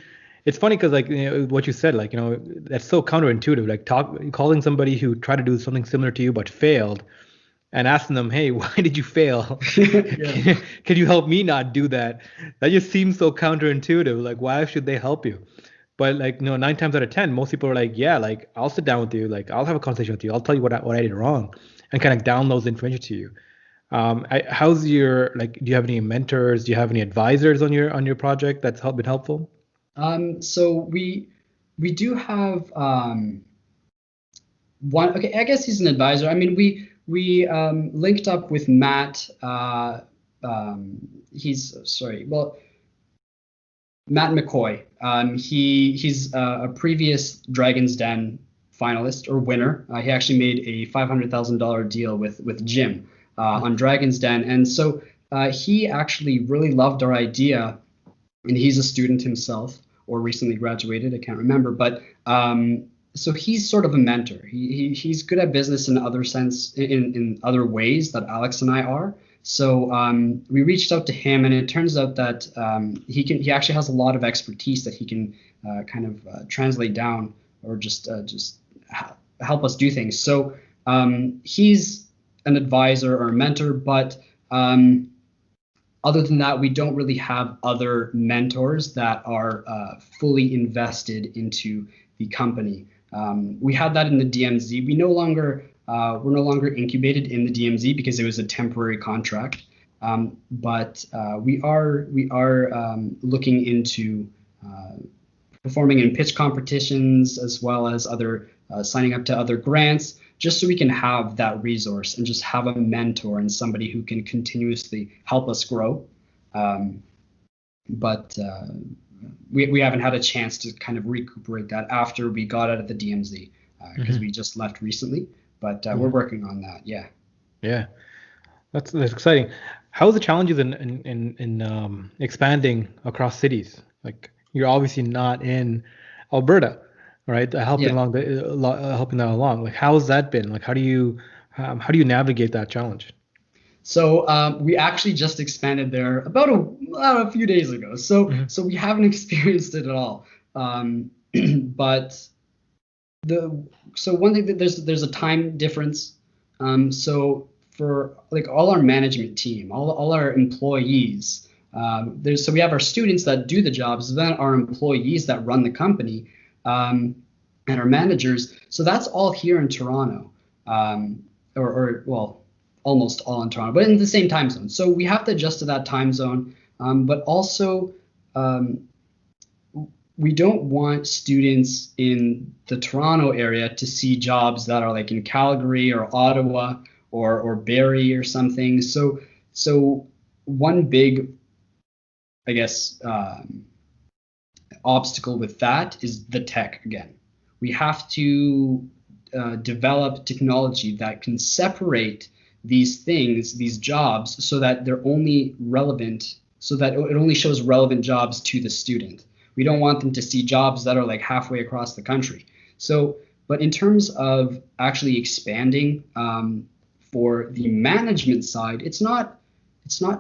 It's funny because like what you said, like that's so counterintuitive. Like calling somebody who tried to do something similar to you but failed, and asking them, hey, why did you fail? Yeah. Can you help me not do that? That just seems so counterintuitive. Like, why should they help you? But like, 9 times out of 10, most people are like, yeah, like I'll sit down with you, like I'll have a conversation with you, I'll tell you what I did wrong, and kind of download the information to you. How's your like? Do you have any mentors? Do you have any advisors on your project that's been helpful? So we do have one. Okay, I guess he's an advisor. I mean, we linked up with Matt. He's sorry. Well, Matt McCoy. He's a previous Dragon's Den finalist or winner. He actually made a $500,000 deal with Jim on Dragon's Den, and so he actually really loved our idea, and he's a student himself or recently graduated. I can't remember, but so he's sort of a mentor. He's good at business in other sense in other ways that Alex and I are. So we reached out to him, and it turns out that he actually has a lot of expertise that he can kind of translate down or just help us do things. So he's an advisor or a mentor, but other than that, we don't really have other mentors that are fully invested into the company. We had that in the DMZ. We're no longer incubated in the DMZ because it was a temporary contract. But we are looking into performing in pitch competitions as well as other signing up to other grants, just so we can have that resource and just have a mentor and somebody who can continuously help us grow. But we haven't had a chance to kind of recuperate that after we got out of the DMZ because we just left recently. But we're working on that. Yeah. Yeah, that's exciting. How are the challenges in expanding across cities? Like you're obviously not in Alberta, right? Helping helping that along. Like how's that been? Like how do you navigate that challenge? So we actually just expanded there about a few days ago. So we haven't experienced it at all. But one thing that there's a time difference. So for like all our management team, all our employees, we have our students that do the jobs, then our employees that run the company, and our managers. So that's all here in Toronto, or well, almost all in Toronto, but in the same time zone. So we have to adjust to that time zone, but also we don't want students in the Toronto area to see jobs that are like in Calgary or Ottawa or Barrie or something. So one big, I guess, obstacle with that is the tech again. We have to develop technology that can separate these things, these jobs, so that they're only relevant, so that it only shows relevant jobs to the student. We don't want them to see jobs that are like halfway across the country. So, but in terms of actually expanding for the management side, it's not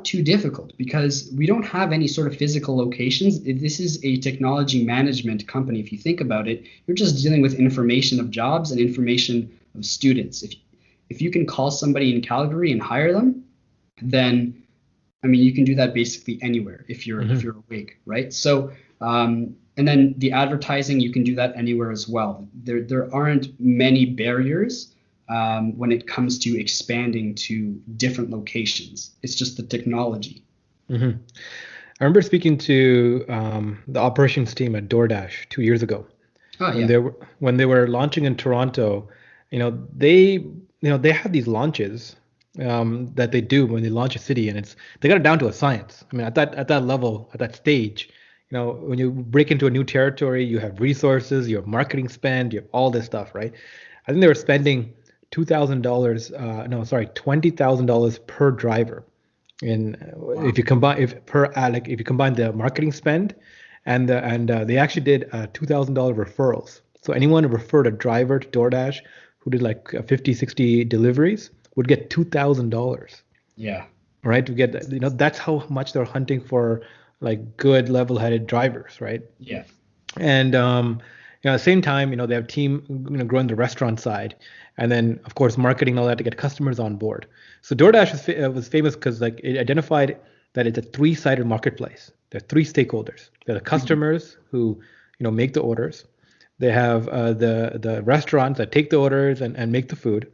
too difficult because we don't have any sort of physical locations. This is a technology management company. If you think about it, you're just dealing with information of jobs and information of students. If you can call somebody in Calgary and hire them, then I mean you can do that basically anywhere if you're awake, right? So and then the advertising, you can do that anywhere as well. There aren't many barriers when it comes to expanding to different locations. It's just the technology. I remember speaking to the operations team at Doordash 2 years ago. When they were launching in Toronto, they have these launches that they do when they launch a city, and they got it down to a science. I mean, at that level, at that stage, when you break into a new territory, you have resources, you have marketing spend, you have all this stuff, right? I think they were spending $20,000 per driver. If you combine if you combine the marketing spend and they actually did $2,000 referrals. So anyone who referred a driver to DoorDash who did like 50, 60 deliveries would get $2,000. Yeah. Right? To get that's how much they're hunting for like good level-headed drivers, right? Yeah. And at the same time, they have team growing the restaurant side, and then of course marketing and all that to get customers on board. So DoorDash was famous because like it identified that it's a three-sided marketplace. There are three stakeholders. There are the customers who make the orders. They have the restaurants that take the orders and make the food,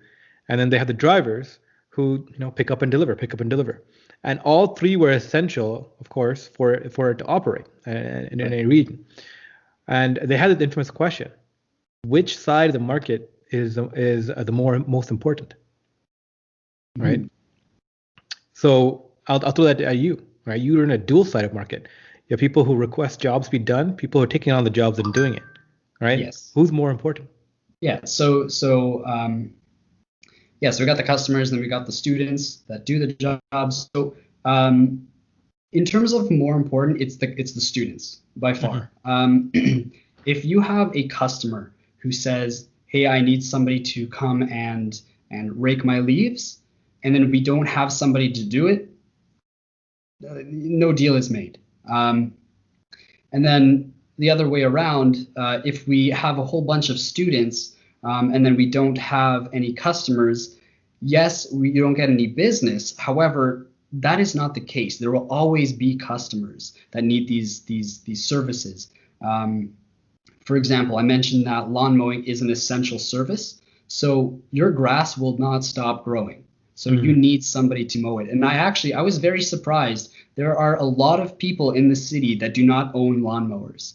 and then they have the drivers who pick up and deliver, pick up and deliver. And all three were essential, of course, for it to operate in a region. And they had the infamous question: which side of the market is the most important, right? Mhm. So I'll throw that at you, right? You're in a dual-sided market. You have people who request jobs be done, people who are taking on the jobs and doing it, right? Yes. Who's more important? Yeah. So we got the customers, and then we got the students that do the jobs. So in terms of more important, it's the students by Hmm. far. If you have a customer who says, "Hey, I need somebody to come and rake my leaves," and then we don't have somebody to do it, no deal is made. And then the other way around, if we have a whole bunch of students and then we don't have any customers, yes, we don't get any business. However, that is not the case. There will always be customers that need these services. For example, I mentioned that lawn mowing is an essential service. So your grass will not stop growing. So you need somebody to mow it. And I was very surprised. There are a lot of people in the city that do not own lawnmowers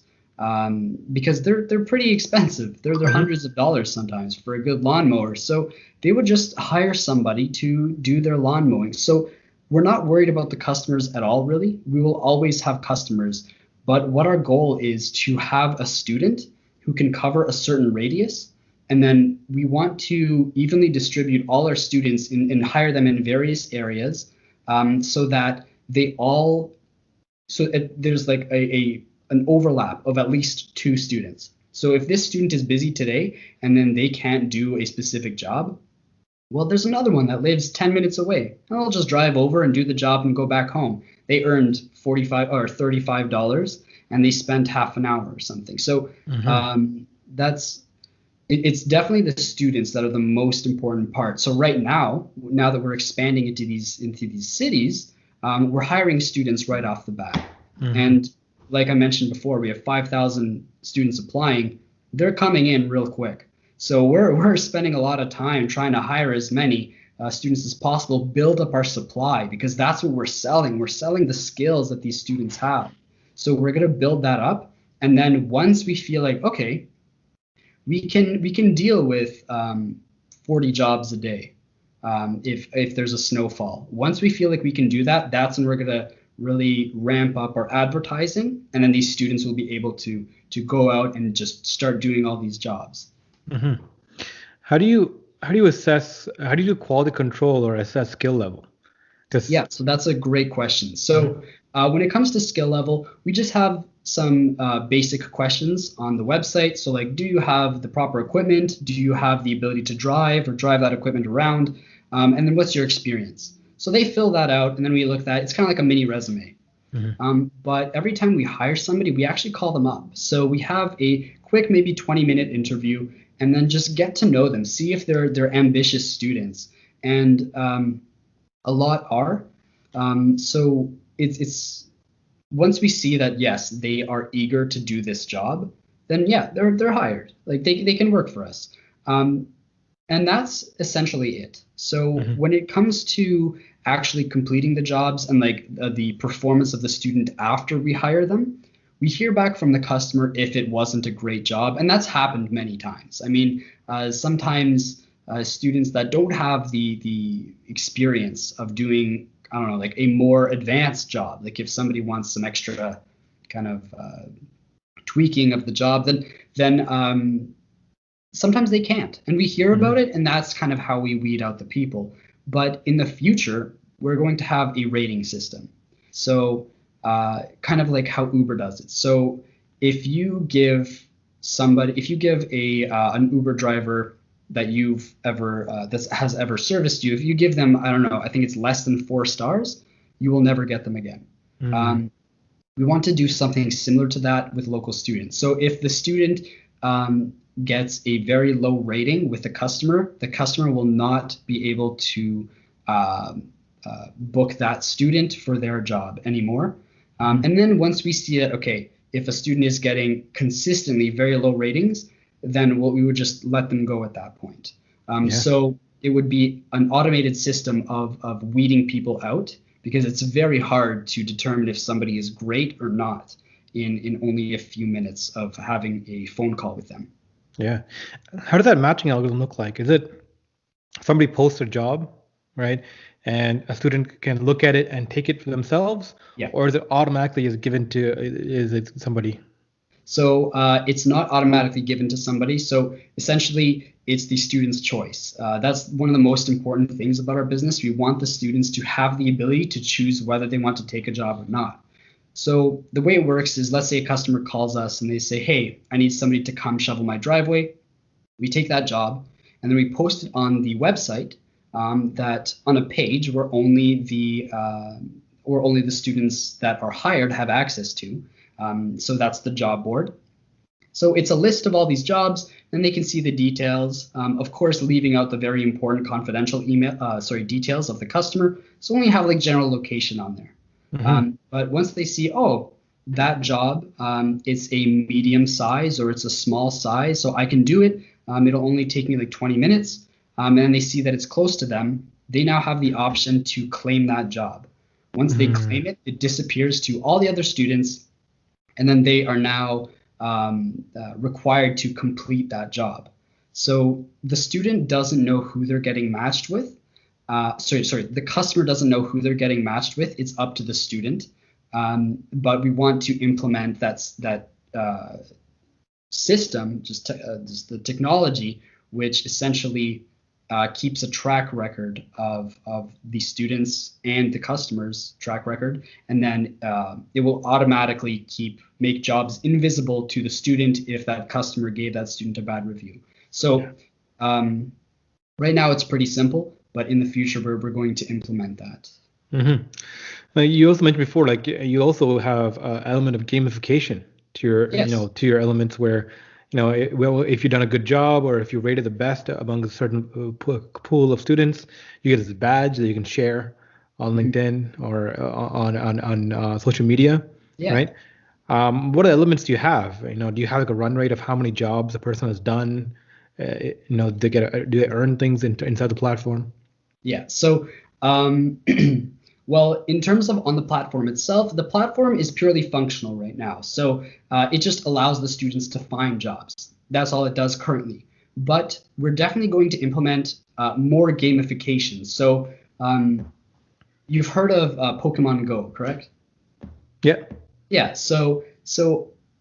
because they're pretty expensive. They're hundreds of dollars sometimes for a good lawnmower. So they would just hire somebody to do their lawn mowing. So we're not worried about the customers at all, really. We will always have customers. But what our goal is to have a student who can cover a certain radius. And then we want to evenly distribute all our students and hire them in various areas so that there's like an overlap of at least two students. So if this student is busy today and then they can't do a specific job, well, there's another one that lives 10 minutes away. I'll just drive over and do the job and go back home. They earned $35 and they spent half an hour or something. So that's it's definitely the students that are the most important part. So right now that we're expanding into these cities, we're hiring students right off the bat. And like I mentioned before, we have 5,000 students applying. They're coming in real quick. So we're spending a lot of time trying to hire as many students as possible, build up our supply, because that's what we're selling. We're selling the skills that these students have. So we're going to build that up. And then once we feel like, okay, we can deal with 40 jobs a day if there's a snowfall. Once we feel like we can do that, that's when we're going to really ramp up our advertising. And then these students will be able to go out and just start doing all these jobs. How do you assess, how do you do quality control or assess skill level? Yeah, so that's a great question. So when it comes to skill level, we just have some basic questions on the website. So like, do you have the proper equipment? Do you have the ability to drive or drive that equipment around? And then what's your experience? So they fill that out, and then we look at that. It's kind of like a mini resume. But every time we hire somebody, we actually call them up. So we have a quick, maybe 20-minute interview, and then just get to know them, see if they're ambitious students. And a lot are. So it's once we see that, yes, they are eager to do this job, then yeah, they're hired. Like they can work for us. And that's essentially it. So when it comes to actually completing the jobs and like the performance of the student after we hire them, we hear back from the customer if it wasn't a great job. And that's happened many times. I mean, sometimes students that don't have the experience of doing, I don't know, like a more advanced job, like if somebody wants some extra kind of tweaking of the job, then sometimes they can't. And we hear about it, and that's kind of how we weed out the people. But in the future, we're going to have a rating system. So kind of like how Uber does it. So if you give a an Uber driver that you've ever that has ever serviced you, if you give them, I don't know, I think it's less than 4 stars, you will never get them again. We want to do something similar to that with local students. So if the student gets a very low rating with the customer will not be able to book that student for their job anymore. And then once we see that, okay, if a student is getting consistently very low ratings, then we would just let them go at that point. So it would be an automated system of weeding people out, because it's very hard to determine if somebody is great or not in only a few minutes of having a phone call with them. Yeah. How does that matching algorithm look like? Is it somebody posts a job, right? And a student can look at it and take it for themselves? Yeah. Or is it automatically is it somebody? So it's not automatically given to somebody. So essentially, it's the student's choice. That's one of the most important things about our business. We want the students to have the ability to choose whether they want to take a job or not. So the way it works is, let's say a customer calls us and they say, hey, I need somebody to come shovel my driveway. We take that job and then we post it on the website, that on a page where only the students that are hired have access to. So that's the job board. So it's a list of all these jobs, and they can see the details, of course, leaving out the very important confidential details of the customer. So only have like general location on there. But once they see, oh, that job, it's a medium size or it's a small size, so I can do it. It'll only take me like 20 minutes. And then they see that it's close to them. They now have the option to claim that job. Once they claim it, it disappears to all the other students. And then they are now required to complete that job. So the student doesn't know who they're getting matched with. The customer doesn't know who they're getting matched with. It's up to the student. But we want to implement that system, just the technology, which essentially keeps a track record of the students and the customers' track record, and then it will automatically make jobs invisible to the student if that customer gave that student a bad review. So right now it's pretty simple, but in the future we're going to implement that. You also mentioned before, like you also have an element of gamification to your to your elements where, if you've done a good job or if you rated the best among a certain pool of students, you get this badge that you can share on LinkedIn or on social media, right? What elements do you have? Do you have like a run rate of how many jobs a person has done? Do they earn things inside the platform? Yeah. So, well, in terms of on the platform itself, the platform is purely functional right now. So it just allows the students to find jobs. That's all it does currently. But we're definitely going to implement more gamification. So you've heard of Pokemon Go, correct? Yeah. Yeah. So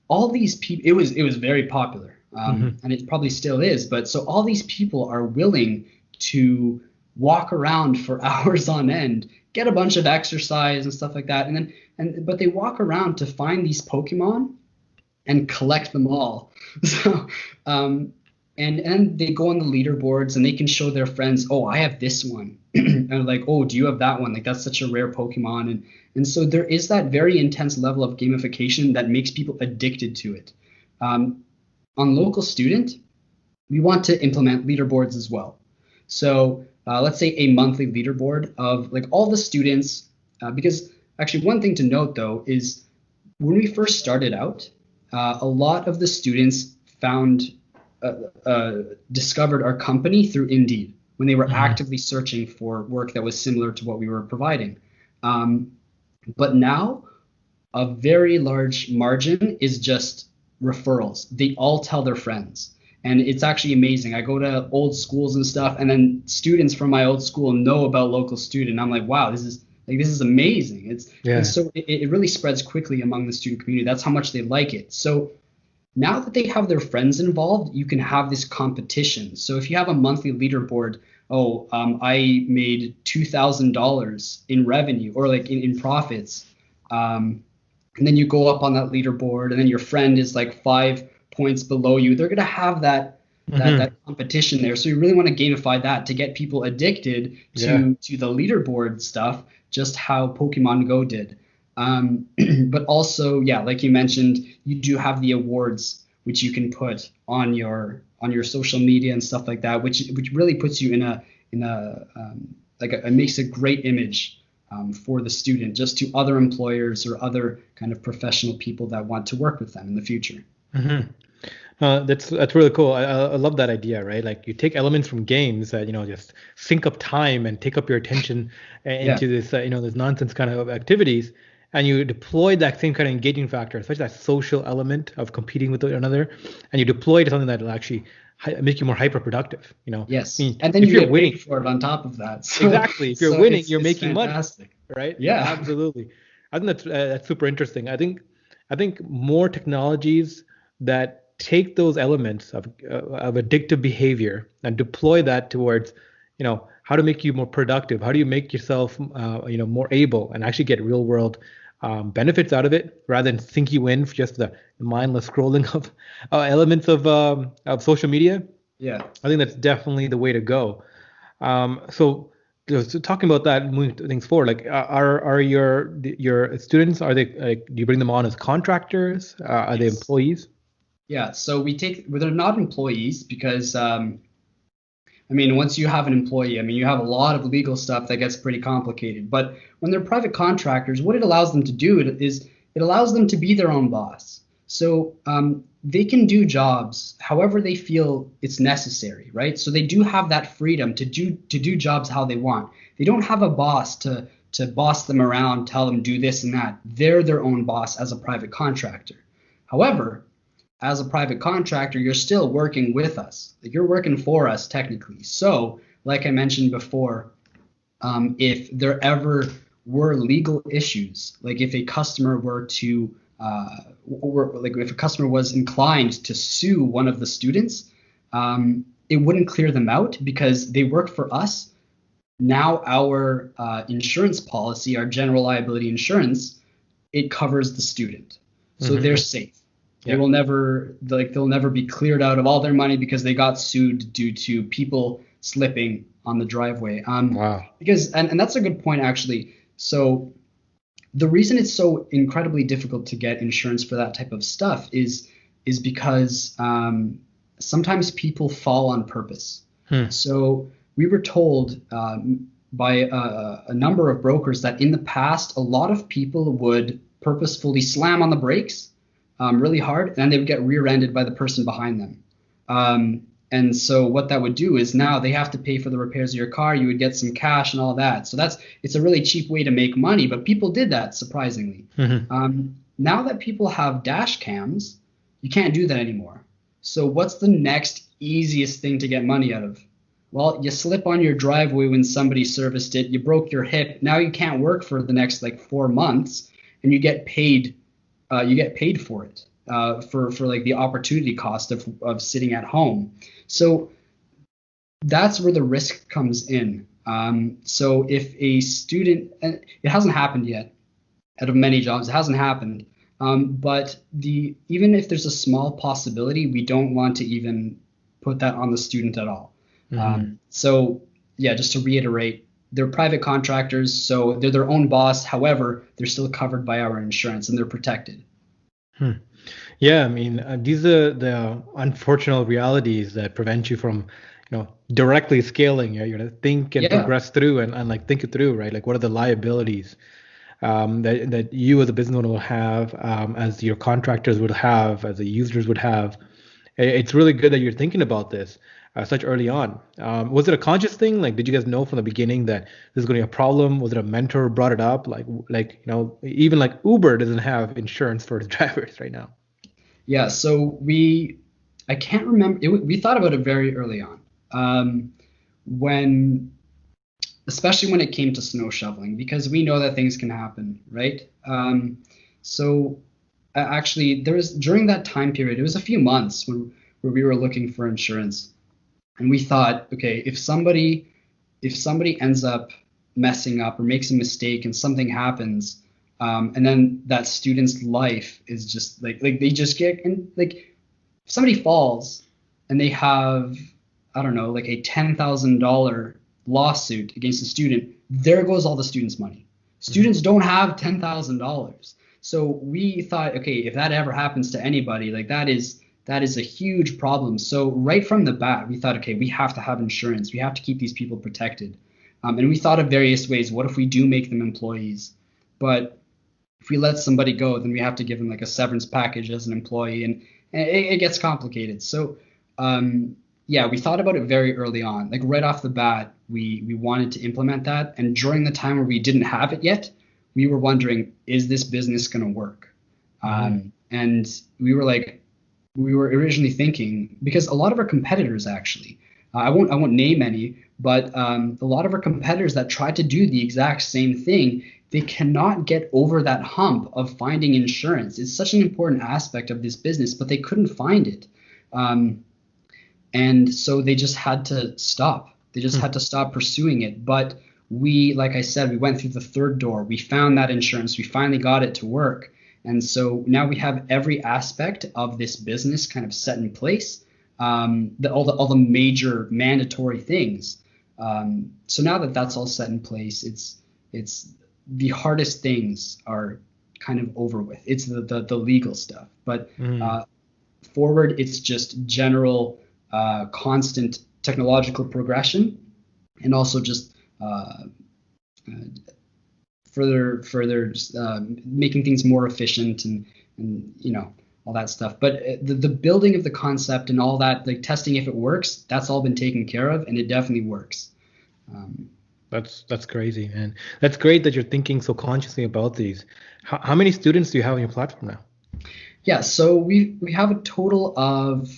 all these people, it was very popular, and it probably still is. But so all these people are willing to walk around for hours on end, get a bunch of exercise and stuff like that, but they walk around to find these Pokemon and collect them all. So and they go on the leaderboards and they can show their friends, oh, I have this one, and like, oh, do you have that one? Like, that's such a rare Pokemon. And so there is that very intense level of gamification that makes people addicted to it. On LocalStudent, we want to implement leaderboards as well. So let's say a monthly leaderboard of like all the students, because actually one thing to note though is when we first started out, a lot of the students discovered our company through Indeed when they were actively searching for work that was similar to what we were providing. But now a very large margin is just referrals. They all tell their friends. And it's actually amazing. I go to old schools and stuff, and then students from my old school know about LocalStudent. I'm like, wow, this is amazing. And so it really spreads quickly among the student community. That's how much they like it. So now that they have their friends involved, you can have this competition. So if you have a monthly leaderboard, I made $2,000 in revenue or like in profits, and then you go up on that leaderboard, and then your friend is like 5 points below you, they're going to have that competition there. So you really want to gamify that to get people addicted to the leaderboard stuff, just how Pokemon Go did. But also, yeah, like you mentioned, you do have the awards which you can put on your social media and stuff like that, which really puts you in a like it makes a great image for the student, just to other employers or other kind of professional people that want to work with them in the future. Mm-hmm. That's really cool. I love that idea, right? Like you take elements from games that just sink up time and take up your attention Yeah, into this this nonsense kind of activities, and you deploy that same kind of engaging factor, especially that social element of competing with one another, and you deploy it to something that will actually make you more hyper productive. I yes, mean, and then if you you're get winning, paid for it on top of that. So exactly. If you're so winning, you're it's making money, fantastic. right? Yeah. Absolutely. I think that's super interesting. I think more technologies that take those elements of addictive behavior and deploy that towards, how to make you more productive. How do you make yourself, more able and actually get real world benefits out of it rather than sink you in for just the mindless scrolling of elements of social media. Yeah. I think that's definitely the way to go. So talking about that, moving things forward, like are your students, are they, like, do you bring them on as contractors? Are they Yes. employees? Yeah. So well, they're not employees because I mean, once you have an employee, I mean, you have a lot of legal stuff that gets pretty complicated. But when they're private contractors, what it allows them to do is it allows them to be their own boss. So they can do jobs however they feel it's necessary, right? So they do have that freedom to do jobs how they want. They don't have a boss to boss them around, tell them do this and that. They're their own boss as a private contractor. However, as a private contractor, you're still working with us. Like you're working for us technically. So, like I mentioned before, if there ever were legal issues, like if a customer were to, like if a customer was inclined to sue one of the students, it wouldn't clear them out because they work for us. Now our insurance policy, our general liability insurance, it covers the student, so they're Mm-hmm. safe. Yeah. They'll never be cleared out of all their money because they got sued due to people slipping on the driveway. Wow. Because and that's a good point actually. So the reason it's so incredibly difficult to get insurance for that type of stuff is because sometimes people fall on purpose. Hmm. So we were told by a number of brokers that in the past a lot of people would purposefully slam on the brakes really hard, and then they would get rear-ended by the person behind them. And so what that would do is now they have to pay for the repairs of your car. You would get some cash and all that. So it's a really cheap way to make money, but people did that surprisingly. Mm-hmm. Now that people have dash cams, you can't do that anymore. So what's the next easiest thing to get money out of? Well, you slip on your driveway when somebody serviced it, you broke your hip, now you can't work for the next like 4 months, and you get paid for it for like the opportunity cost of sitting at home. So that's where the risk comes in. So if a student, and it hasn't happened yet, out of many jobs, it hasn't happened. But even if there's a small possibility, we don't want to even put that on the student at all. Mm-hmm. So yeah, just to reiterate, they're private contractors, so they're their own boss. However, they're still covered by our insurance and they're protected. Hmm. Yeah, I mean, these are the unfortunate realities that prevent you from, directly scaling. You got to think and Yeah, progress through and like think it through, right? Like, what are the liabilities that you as a business owner will have, as your contractors would have, as the users would have. It's really good that you're thinking about this such early on. Was it a conscious thing? Like, did you guys know from the beginning that this is going to be a problem? Was it a mentor who brought it up? Like even like Uber doesn't have insurance for its drivers right now. yeah. So I can't remember. We thought about it very early on, when especially when it came to snow shoveling, because we know that things can happen, right? So actually, there was during that time period, it was a few months where we were looking for insurance, and we thought, okay, if somebody ends up messing up or makes a mistake and something happens, and then that student's life is just like they just get, and like if somebody falls and they have, I don't know, like a $10,000 lawsuit against the student, there goes all the student's money. Students don't have $10,000. So we thought, okay, if that ever happens to anybody, like that is a huge problem. So right from the bat, we thought, okay, we have to have insurance. We have to keep these people protected. And we thought of various ways. What if we do make them employees? But if we let somebody go, then we have to give them like a severance package as an employee, and it gets complicated. So yeah, we thought about it very early on. Like right off the bat, we wanted to implement that. And during the time where we didn't have it yet, we were wondering, is this business going to work? And we were originally thinking, because a lot of our competitors actually, I won't name any, but a lot of our competitors that tried to do the exact same thing, they cannot get over that hump of finding insurance. It's such an important aspect of this business, but they couldn't find it. And so they just had to stop. They just had to stop pursuing it. But we, like I said, we went through the third door. We found that insurance. We finally got it to work. And so now we have every aspect of this business kind of set in place, all the major mandatory things. So now that that's all set in place, it's the hardest things are kind of over with. It's the legal stuff. But forward, it's just general constant technological progression, and also just further making things more efficient and all that stuff. But the building of the concept and all that, like testing if it works, that's all been taken care of, and it definitely works. That's crazy, man. That's great that you're thinking so consciously about these. How many students do you have on your platform now? Yeah, so we have a total of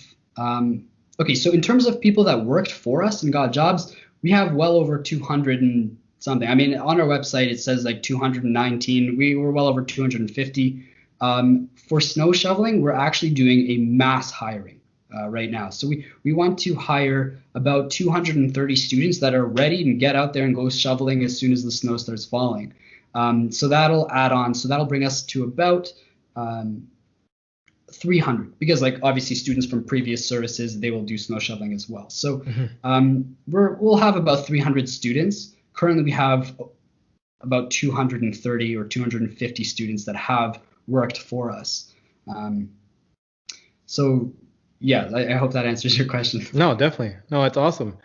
okay, so in terms of people that worked for us and got jobs, we have well over 200 and something. I mean, on our website, it says like 219. We were well over 250. For snow shoveling, we're actually doing a mass hiring right now. So we want to hire about 230 students that are ready to get out there and go shoveling as soon as the snow starts falling. So that'll add on. So that'll bring us to about 300, because like obviously students from previous services, they will do snow shoveling as well. So we'll have about 300 students. Currently we have about 230 or 250 students that have worked for us. So yeah, I hope that answers your question. No, definitely. No, it's awesome.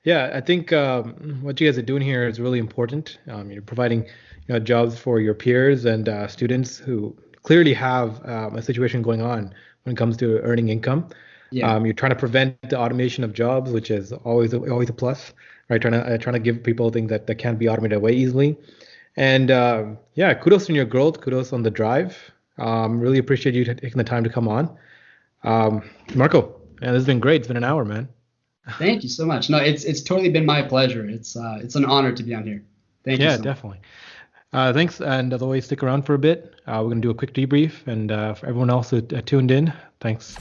Yeah, I think what you guys are doing here is really important. You're providing jobs for your peers and students who clearly have a situation going on when it comes to earning income. Yeah. You're trying to prevent the automation of jobs, which is always a plus, right? Trying to give people things that can't be automated away easily. And yeah, kudos on your growth, kudos on the drive. Really appreciate you taking the time to come on. Marko, yeah, this has been great. It's been an hour, man. Thank you so much. No, it's totally been my pleasure. It's an honor to be on here. Thank you. Yeah, definitely. Thanks, and as always, stick around for a bit. We're going to do a quick debrief, and for everyone else who tuned in, thanks.